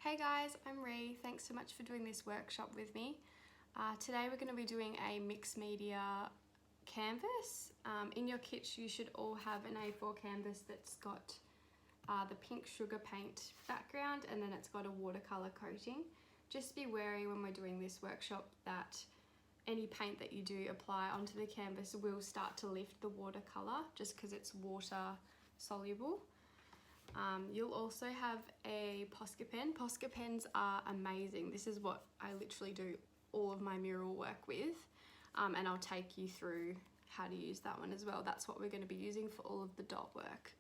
Hey guys, I'm Ree. Thanks so much for doing this workshop with me. Today we're going to be doing a mixed media canvas. In your kits you should all have an A4 canvas that's got the pink sugar paint background and then it's got a watercolour coating. Just be wary when we're doing this workshop that any paint that you do apply onto the canvas will start to lift the watercolour just because it's water soluble. You'll also have a Posca pen. Posca pens are amazing. This is what I literally do all of my mural work with, and I'll take you through how to use that one as well. That's what we're going to be using for all of the dot work.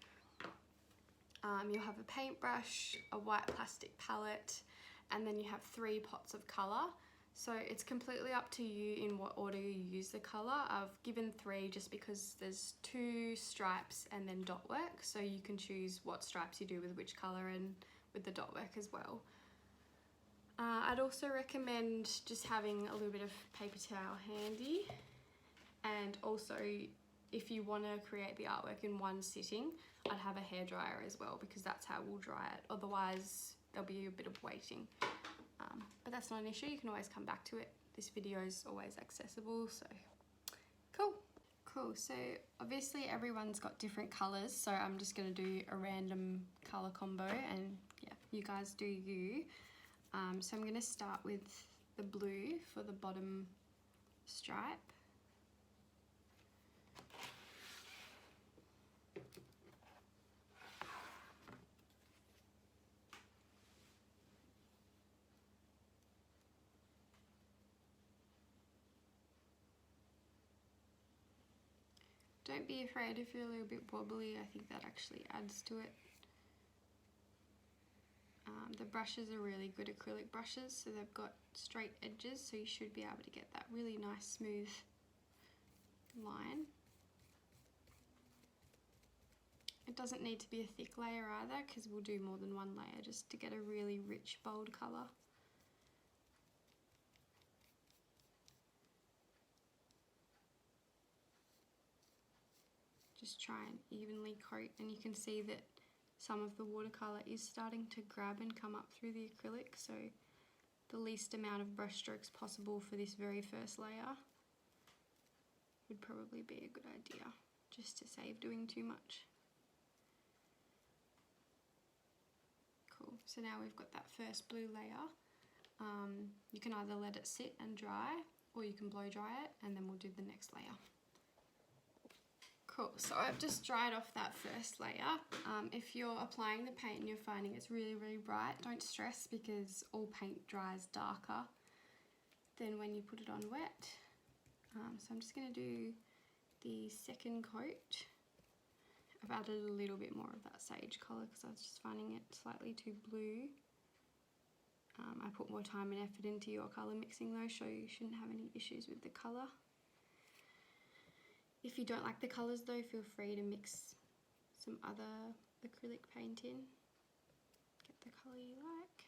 You'll have a paintbrush, a white plastic palette, and then you have 3 pots of colour. So it's completely up to you in what order you use the colour. I've given 3 just because there's 2 stripes and then dot work, so you can choose what stripes you do with which colour and with the dot work as well. I'd also recommend just having a little bit of paper towel handy, and also if you want to create the artwork in one sitting, I'd have a hairdryer as well because that's how we'll dry it. Otherwise there'll be a bit of waiting. But that's not an issue, you can always come back to it. This video is always accessible, so cool. So obviously everyone's got different colours, so I'm just going to do a random colour combo and yeah, you guys do you. So I'm going to start with the blue for the bottom stripe. Don't be afraid if you're a little bit wobbly, I think that actually adds to it. The brushes are really good acrylic brushes, so they've got straight edges, so you should be able to get that really nice smooth line. It doesn't need to be a thick layer either because we'll do more than one layer just to get a really rich bold colour. Just try and evenly coat, and you can see that some of the watercolour is starting to grab and come up through the acrylic, so the least amount of brush strokes possible for this very first layer would probably be a good idea, just to save doing too much. Cool, so now we've got that first blue layer. You can either let it sit and dry, or you can blow dry it, and then we'll do the next layer. Cool, so I've just dried off that first layer. If you're applying the paint and you're finding it's really bright, don't stress because all paint dries darker than when you put it on wet. So I'm just going to do the second coat. I've added a little bit more of that sage colour because I was just finding it slightly too blue. I put more time and effort into your colour mixing though, so you shouldn't have any issues with the colour. If you don't like the colours though, feel free to mix some other acrylic paint in. Get the colour you like.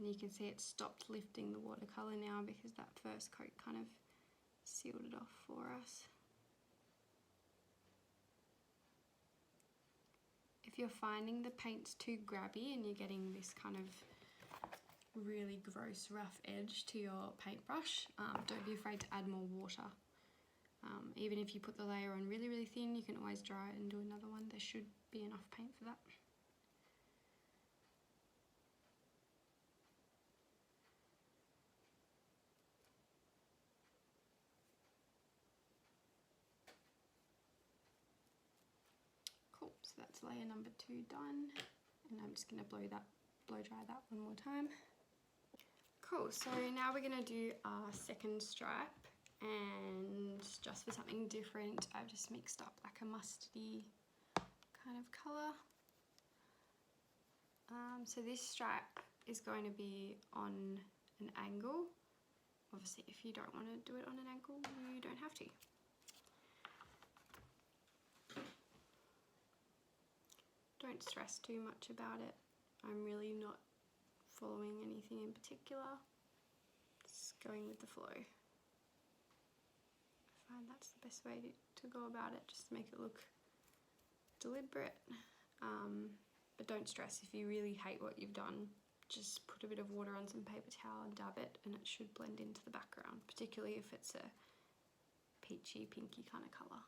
And you can see it stopped lifting the watercolour now because that first coat kind of sealed it off for us. If you're finding the paint's too grabby and you're getting this kind of really gross rough edge to your paintbrush, don't be afraid to add more water. Even if you put the layer on really thin, you can always dry it and do another one. There should be enough paint for that. Cool, so that's layer number 2 done, and I'm just going to blow dry that one more time. Cool, so now we're going to do our second stripe, and just for something different I've just mixed up like a mustardy kind of colour. So this stripe is going to be on an angle. Obviously if you don't want to do it on an angle, you don't have to. Don't stress too much about it. I'm really not following anything in particular. Just going with the flow. I find that's the best way to go about it, just to make it look deliberate. But don't stress if you really hate what you've done. Just put a bit of water on some paper towel and dab it, and it should blend into the background, particularly if it's a peachy, pinky kind of colour.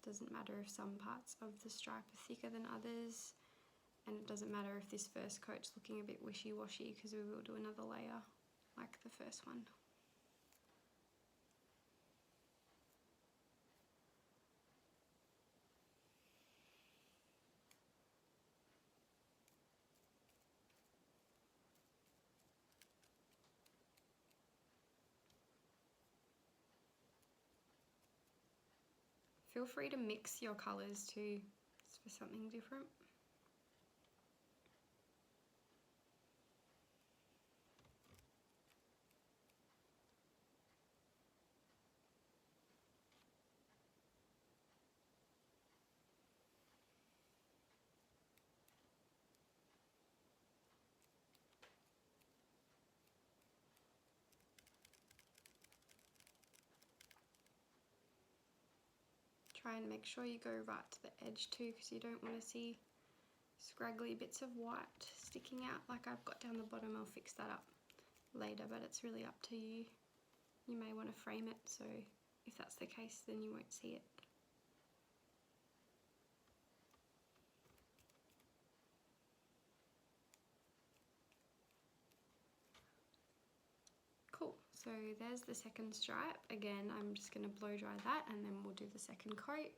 Doesn't matter if some parts of the stripe are thicker than others, and it doesn't matter if this first coat's looking a bit wishy-washy, because we will do another layer like the first one. Feel free to mix your colours too, for something different. Try and make sure you go right to the edge too, because you don't want to see scraggly bits of white sticking out like I've got down the bottom. I'll fix that up later, but it's really up to you. You may want to frame it, so if that's the case, then you won't see it. Cool, so there's the second stripe. Again, I'm just going to blow dry that, and then we'll do the second coat.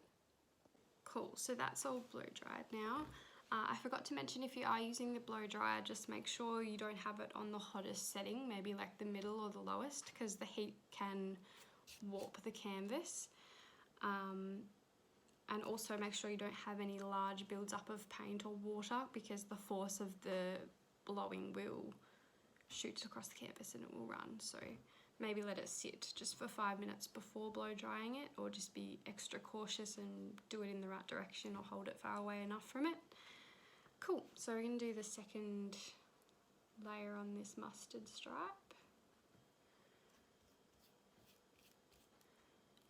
Cool, so that's all blow dried now. I forgot to mention, if you are using the blow dryer, just make sure you don't have it on the hottest setting, maybe like the middle or the lowest, because the heat can warp the canvas. And also make sure you don't have any large builds up of paint or water, because the force of the blowing will shoot across the canvas and it will run. So maybe let it sit just for 5 minutes before blow drying it, or just be extra cautious and do it in the right direction, or hold it far away enough from it. Cool, so we're going to do the second layer on this mustard stripe.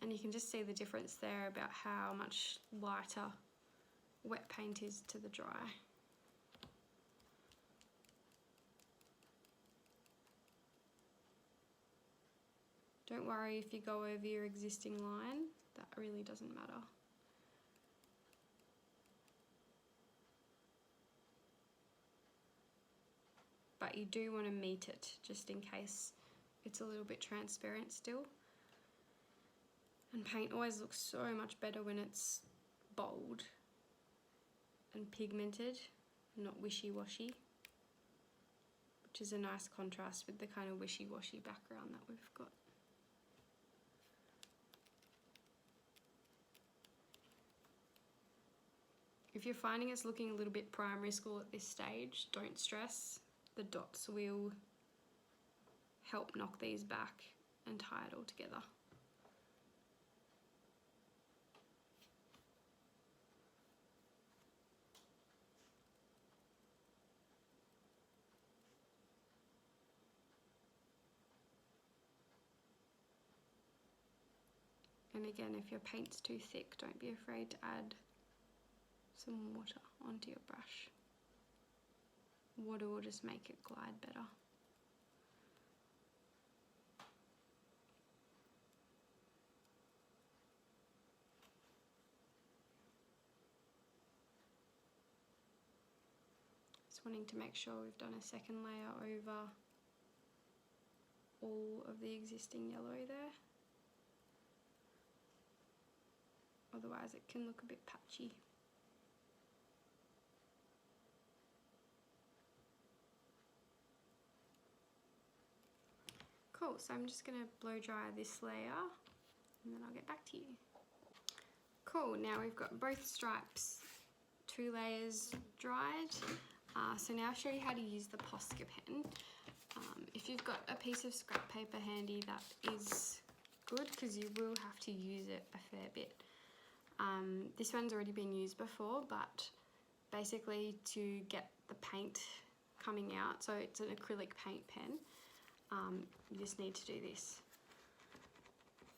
And you can just see the difference there about how much lighter wet paint is to the dry. Don't worry if you go over your existing line, that really doesn't matter. But you do want to meet it, just in case it's a little bit transparent still. And paint always looks so much better when it's bold and pigmented, not wishy-washy, which is a nice contrast with the kind of wishy-washy background that we've got. If you're finding it's looking a little bit primary school at this stage, don't stress. The dots will help knock these back and tie it all together. And again, if your paint's too thick, don't be afraid to add some water onto your brush. Water will just make it glide better. Just wanting to make sure we've done a second layer over all of the existing yellow there. Otherwise it can look a bit patchy. Cool, so I'm just going to blow dry this layer and then I'll get back to you. Cool, now we've got both stripes, 2 layers dried. So now I'll show you how to use the Posca pen. If you've got a piece of scrap paper handy, that is good, because you will have to use it a fair bit. This one's already been used before, but basically to get the paint coming out, so it's an acrylic paint pen, you just need to do this.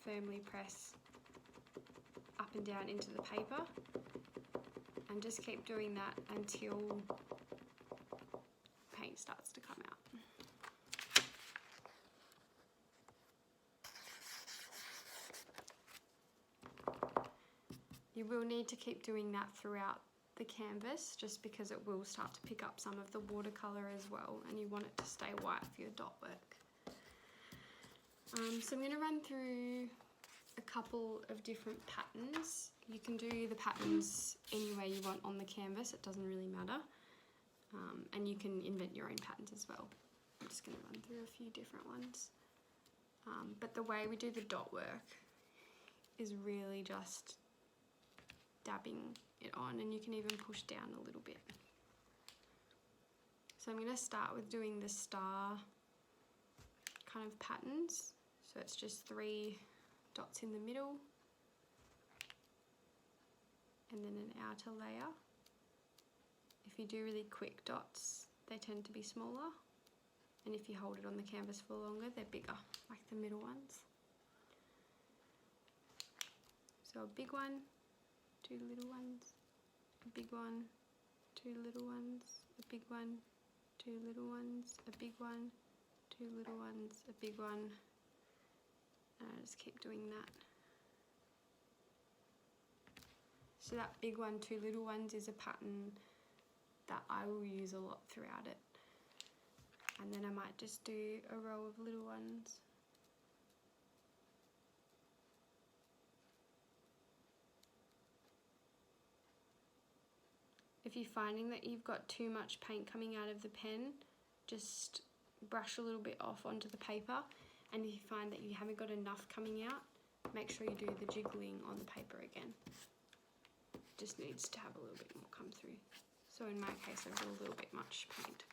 Firmly press up and down into the paper and just keep doing that until paint starts to come out. You will need to keep doing that throughout the canvas just because it will start to pick up some of the watercolour as well, and you want it to stay white for your dot work. So I'm going to run through a couple of different patterns. You can do the patterns any way you want on the canvas, it doesn't really matter. And you can invent your own patterns as well. I'm just going to run through a few different ones. But the way we do the dot work is really just dabbing it on, and you can even push down a little bit. So I'm going to start with doing the star kind of patterns. So it's just 3 dots in the middle and then an outer layer. If you do really quick dots, they tend to be smaller, and if you hold it on the canvas for longer, they're bigger, like the middle ones. So a big one, 2 little ones, a big one, 2 little ones, a big one, 2 little ones, a big one, 2 little ones, a big one, and I just keep doing that. So that big one, 2 little ones is a pattern that I will use a lot throughout it. And then I might just do a row of little ones. If you're finding that you've got too much paint coming out of the pen, just brush a little bit off onto the paper, and if you find that you haven't got enough coming out, make sure you do the jiggling on the paper again. It just needs to have a little bit more come through. So in my case, I've got a little bit much paint.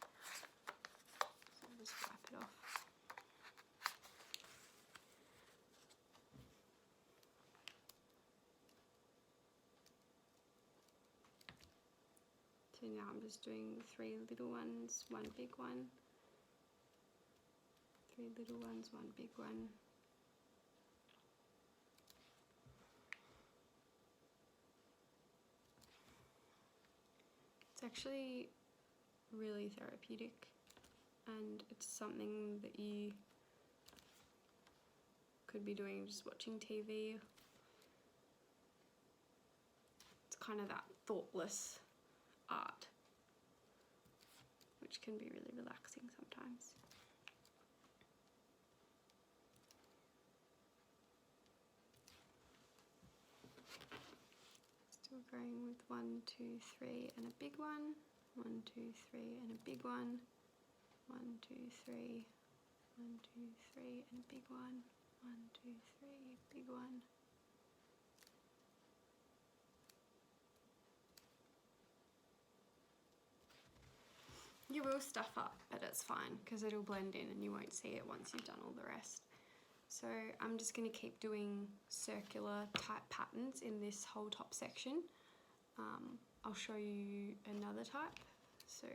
So I'll just wipe it off. So now I'm just doing 3 little ones, 1 big one, 3 little ones, 1 big one. It's actually really therapeutic, and it's something that you could be doing just watching TV. It's kind of that thoughtless art, which can be really relaxing sometimes. Still going with 1, 2, 3 and a big one, 1, 2, 3 and a big one, 1, 2, 3, 1, 2, 3 and a big one, 1, 2, 3, big one. You will stuff up, but it's fine because it'll blend in and you won't see it once you've done all the rest. So I'm just going to keep doing circular type patterns in this whole top section. I'll show you another type. So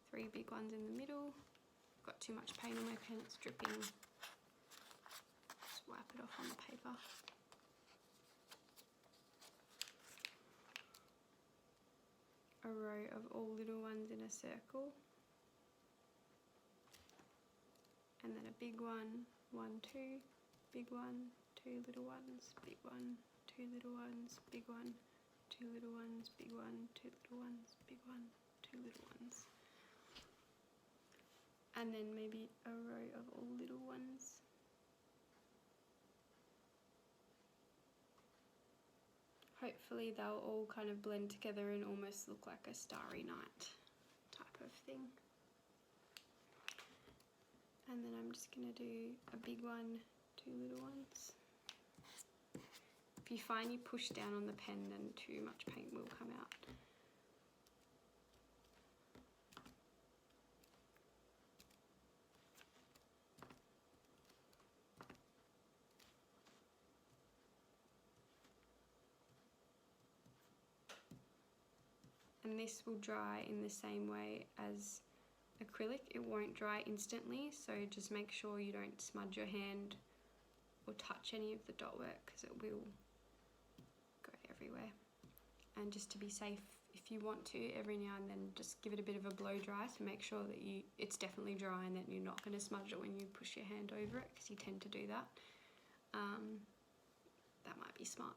3 big ones in the middle. I've got too much paint on my pen, it's dripping. Just wipe it off on the paper. A row of all little ones in a circle. And then a big one, 1, 2, big one, 2 little ones, big one, 2 little ones, big one, 2 little ones, big one, 2 little ones, big one, 2 little ones. And then maybe a row of all little ones. Hopefully they'll all kind of blend together and almost look like a starry night type of thing. And then I'm just going to do a big one, 2 little ones. If you find you push down on the pen, then too much paint will come out. and this will dry in the same way as acrylic. It won't dry instantly, so just make sure you don't smudge your hand or touch any of the dot work because it will go everywhere. And just to be safe, if you want to, every now and then just give it a bit of a blow dry to make sure that it's definitely dry and that you're not going to smudge it when you push your hand over it, because you tend to do that. That might be smart.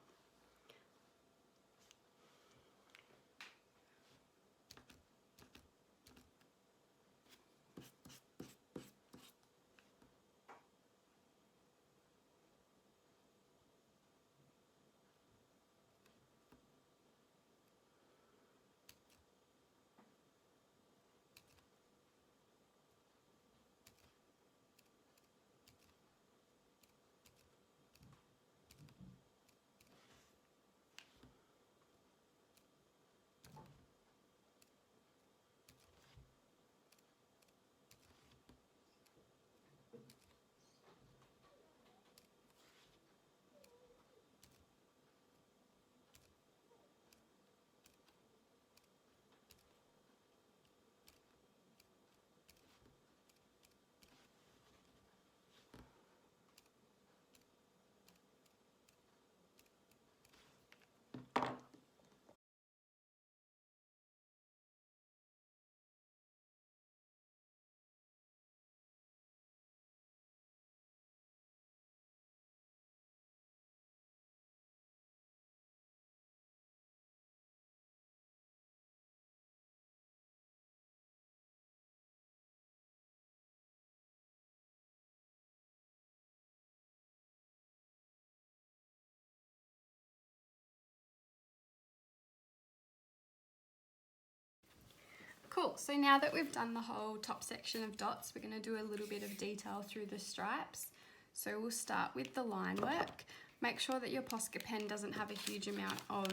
Cool, so now that we've done the whole top section of dots, we're going to do a little bit of detail through the stripes. So we'll start with the line work. Make sure that your Posca pen doesn't have a huge amount of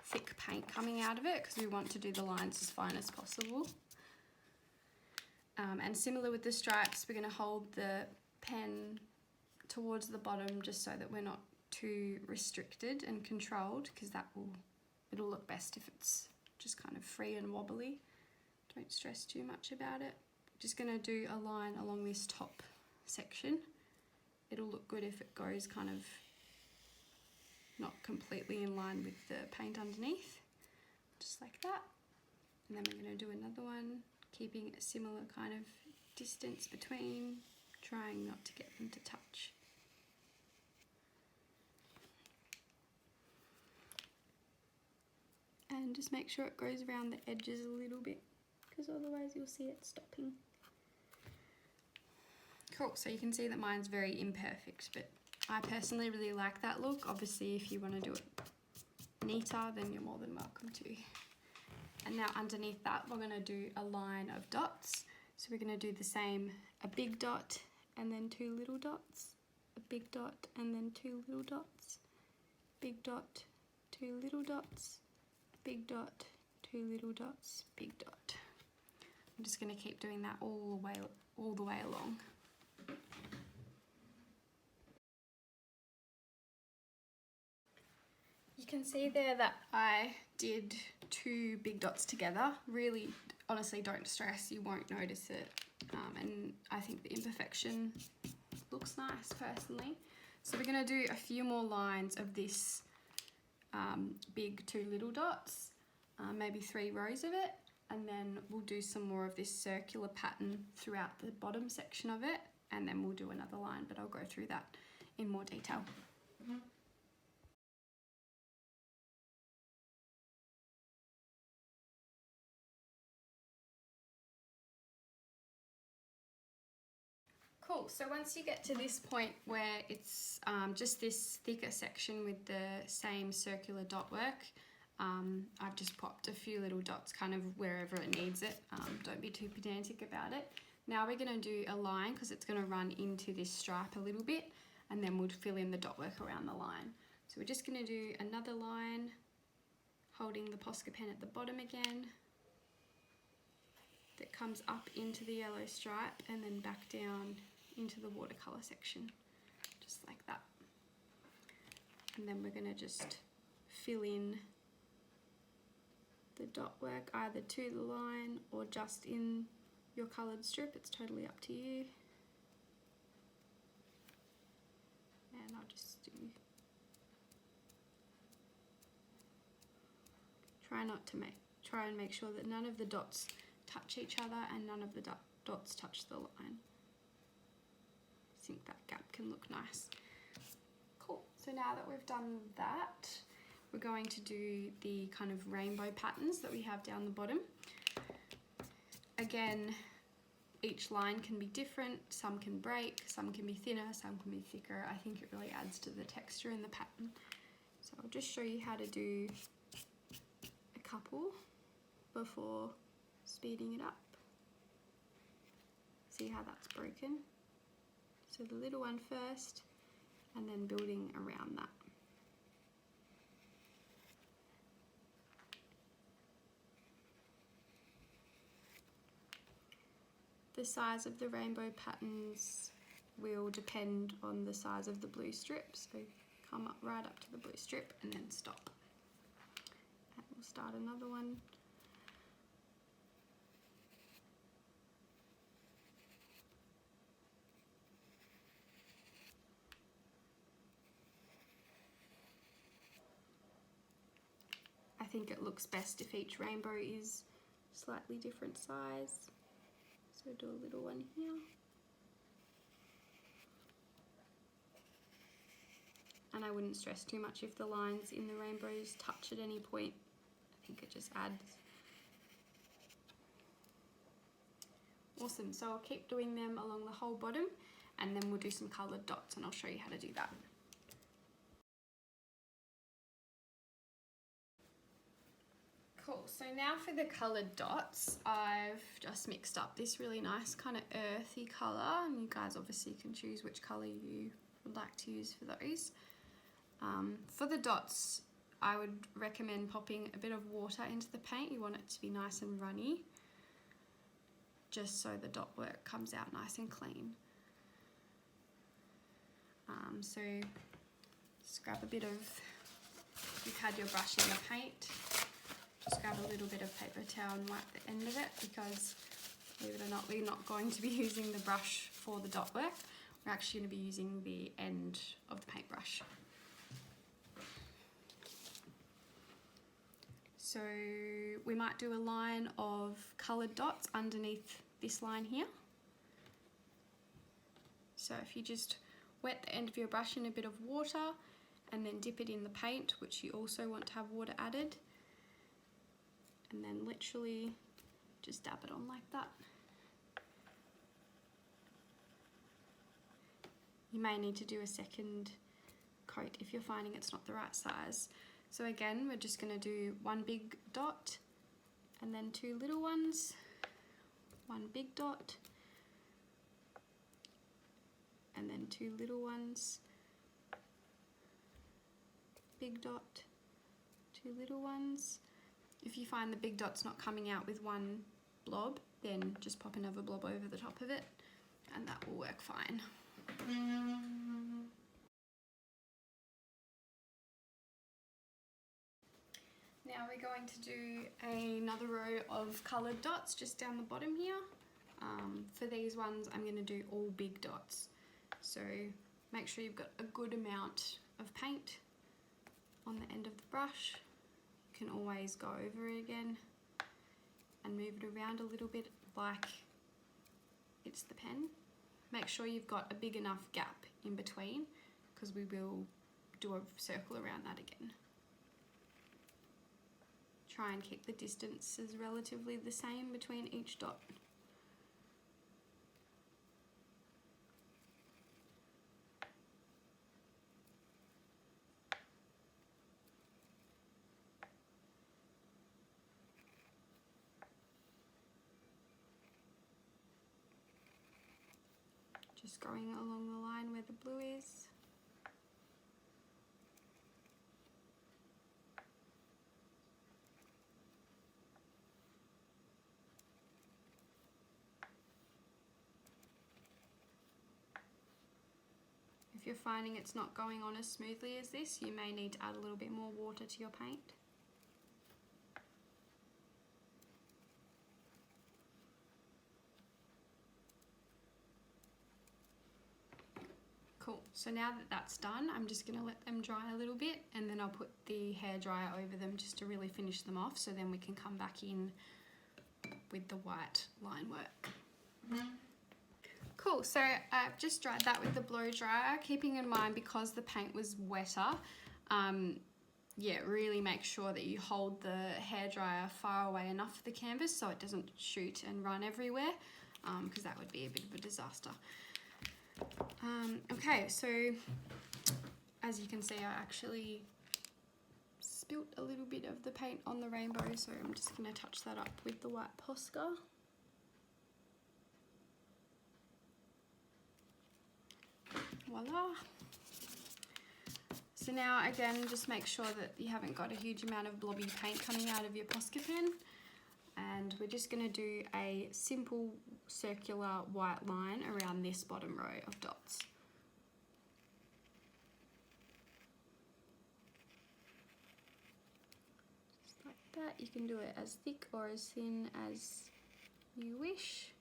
thick paint coming out of it, because we want to do the lines as fine as possible. And similar with the stripes, we're going to hold the pen towards the bottom just so that we're not too restricted and controlled, because it'll look best if it's just kind of free and wobbly. Don't stress too much about it. Just going to do a line along this top section. It'll look good if it goes kind of not completely in line with the paint underneath, just like that. And then we're going to do another one, keeping a similar kind of distance between, trying not to get them to touch. And just make sure it goes around the edges a little bit, because otherwise you'll see it stopping. Cool, so you can see that mine's very imperfect, but I personally really like that look. Obviously, if you want to do it neater, then you're more than welcome to. And now underneath that, we're going to do a line of dots. So we're going to do the same, a big dot and then two little dots, a big dot and then two little dots, big dot, two little dots, big dot, two little dots, big dot. I'm just going to keep doing that all the way along. You can see there that I did two big dots together. Really, honestly, don't stress, you won't notice it. And I think the imperfection looks nice personally. So we're going to do a few more lines of this big two little dots, maybe 3 rows of it, and then we'll do some more of this circular pattern throughout the bottom section of it, and then we'll do another line, but I'll go through that in more detail. Cool, so once you get to this point where it's just this thicker section with the same circular dot work, I've just popped a few little dots kind of wherever it needs it. Don't be too pedantic about it. Now we're going to do a line because it's going to run into this stripe a little bit, and then we'll fill in the dot work around the line. So we're just going to do another line, holding the Posca pen at the bottom again, that comes up into the yellow stripe and then back down into the watercolour section, just like that. And then we're going to just fill in the dot work either to the line or just in your coloured strip. It's totally up to you. And I'll just do, try and make sure that none of the dots touch each other and none of the dots touch the line. I think that gap can look nice. Cool, so now that we've done that, we're going to do the kind of rainbow patterns that we have down the bottom. Again, each line can be different, some can break, some can be thinner, some can be thicker. I think it really adds to the texture in the pattern. So I'll just show you how to do a couple before speeding it up. See how that's broken? So the little one first, and then building around that. The size of the rainbow patterns will depend on the size of the blue strip, so come up right up to the blue strip and then stop. And we'll start another one. I think it looks best if each rainbow is slightly different size. So do a little one here. And I wouldn't stress too much if the lines in the rainbows touch at any point. I think it just adds. Awesome, so I'll keep doing them along the whole bottom and then we'll do some coloured dots and I'll show you how to do that. Cool, so now for the coloured dots, I've just mixed up this really nice kind of earthy colour, and you guys obviously can choose which colour you would like to use for those. For the dots, I would recommend popping a bit of water into the paint. You want it to be nice and runny, just so the dot work comes out nice and clean. So just grab a bit of, you've had your brush in the paint, just grab a little bit of paper towel and wipe the end of it, because believe it or not, we're not going to be using the brush for the dot work. We're actually going to be using the end of the paintbrush. So we might do a line of coloured dots underneath this line here. So if you just wet the end of your brush in a bit of water and then dip it in the paint, which you also want to have water added, and then literally just dab it on like that. You may need to do a second coat if you're finding it's not the right size. So again, we're just going to do one big dot and then two little ones, one big dot and then two little ones, big dot, two little ones. If you find the big dot's not coming out with one blob, then just pop another blob over the top of it and that will work fine. Now we're going to do another row of coloured dots just down the bottom here. For these ones I'm going to do all big dots. So make sure you've got a good amount of paint on the end of the brush. You can always go over it again and move it around a little bit like it's the pen. Make sure you've got a big enough gap in between, because we will do a circle around that again. Try and keep the distances relatively the same between each dot. Just going along the line where the blue is. If you're finding it's not going on as smoothly as this, you may need to add a little bit more water to your paint. So now that that's done, I'm just going to let them dry a little bit, and then I'll put the hairdryer over them just to really finish them off, so then we can come back in with the white line work. Cool, so I've just dried that with the blow dryer, keeping in mind because the paint was wetter, yeah, really make sure that you hold the hairdryer far away enough for the canvas so it doesn't shoot and run everywhere, because that would be a bit of a disaster. Okay, so as you can see, I actually spilt a little bit of the paint on the rainbow, so I'm just going to touch that up with the white Posca. Voila. So now again, just make sure that you haven't got a huge amount of blobby paint coming out of your Posca pen, and we're just going to do a simple circular white line around this bottom row of dots. Just like that. You can do it as thick or as thin as you wish.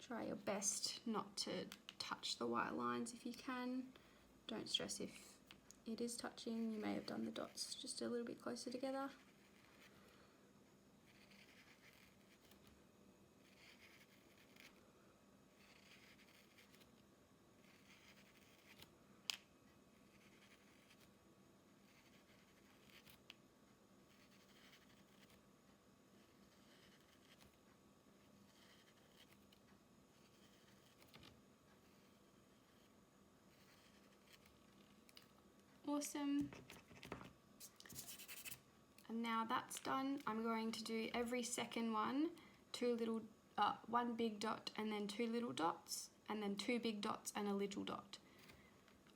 Try your best not to touch the white lines if you can. Don't stress if it is touching. You may have done the dots just a little bit closer together. Awesome. And now that's done, I'm going to do every second one, one big dot and then two little dots, and then two big dots and a little dot,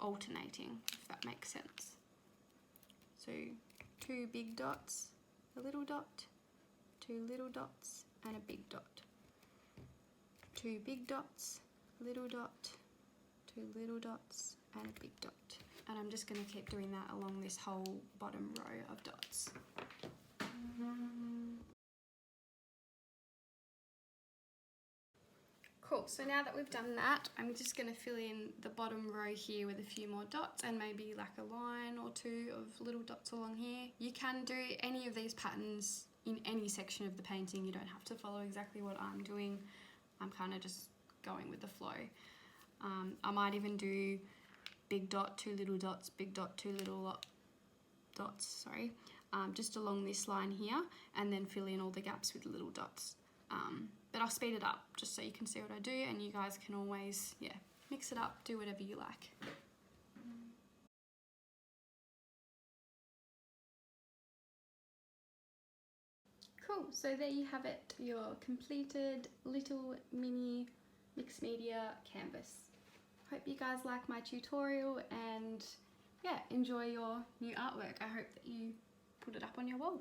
alternating, if that makes sense. So two big dots, a little dot, two little dots and a big dot. Two big dots, little dot, two little dots and a big dot. And I'm just going to keep doing that along this whole bottom row of dots. Cool, so now that we've done that, I'm just going to fill in the bottom row here with a few more dots and maybe like a line or two of little dots along here. You can do any of these patterns in any section of the painting. You don't have to follow exactly what I'm doing. I'm kind of just going with the flow. I might even do big dot, two little dots, big dot, two little dots, sorry, just along this line here, and then fill in all the gaps with little dots. But I'll speed it up just so you can see what I do, and you guys can always, yeah, mix it up, do whatever you like. Cool, so there you have it, your completed little mini mixed media canvas. Hope you guys like my tutorial, and yeah, enjoy your new artwork. I hope that you put it up on your wall.